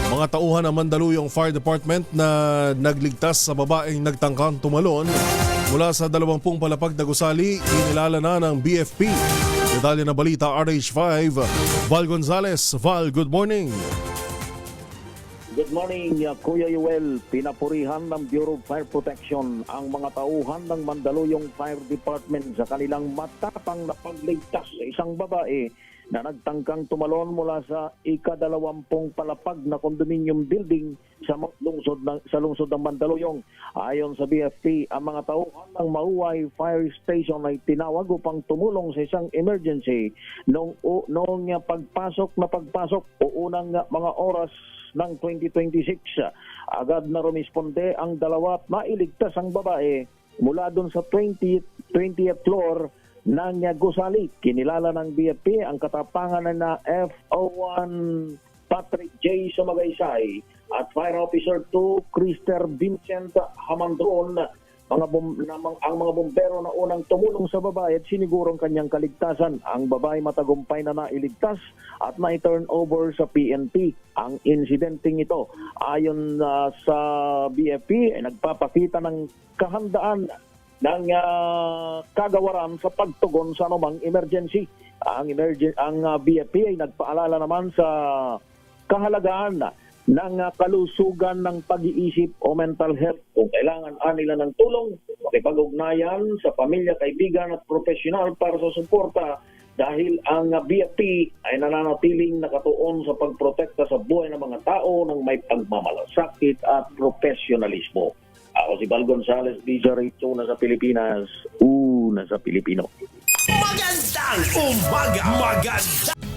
Mga tauhan ng Mandaluyong Fire Department na nagligtas sa babaeng nagtangkang tumalon mula sa 20 palapag na gusali, inilala na ng BFP. Detalye na balita RH5, Val Gonzales. Val, good morning. Good morning, Kuya Yuel. Pinapurihan ng Bureau of Fire Protection ang mga tauhan ng Mandaluyong Fire Department sa kanilang matapang na pagligtas sa isang babae na nagtangkang tumalon mula sa ika-20 palapag na condominium building sa lungsod ng Mandaluyong. Ayon sa BFP, ang mga tauhan ng Mauay Fire Station ay tinawag upang tumulong sa isang emergency noong pagpasok o unang mga oras ng 2026. Agad na rumisponde ang dalawa at mailigtas ang babae mula doon sa 20th floor ng gusali. Kinilala ng BFP ang katapangan na FO1 Patrick J. Sumagaysay at Fire Officer 2 Krister Vincent Hamandron. Ang mga bombero na unang tumulong sa babae at sinigurong kanyang kaligtasan. Ang babae matagumpay na nailigtas at na-turn over sa PNP. Ang insidenteng ito, ayon sa BFP, ay nagpapakita ng kahandaan ng kagawaran sa pagtugon sa anumang emergency. Ang BFP ay nagpaalala naman sa kahalagaan ng kalusugan ng pag-iisip o mental health. Kung kailangan nila ng tulong, makipag-ugnayan sa pamilya, kaibigan at profesional para sa suporta dahil ang BFP ay nananatiling nakatuon sa pagprotekta sa buhay ng mga tao ng may pagmamalasakit at profesionalismo. Ako si Val Gonzales, DJ Rito, na sa Pilipinas, una sa Pilipino. Magandang umaga! Magandang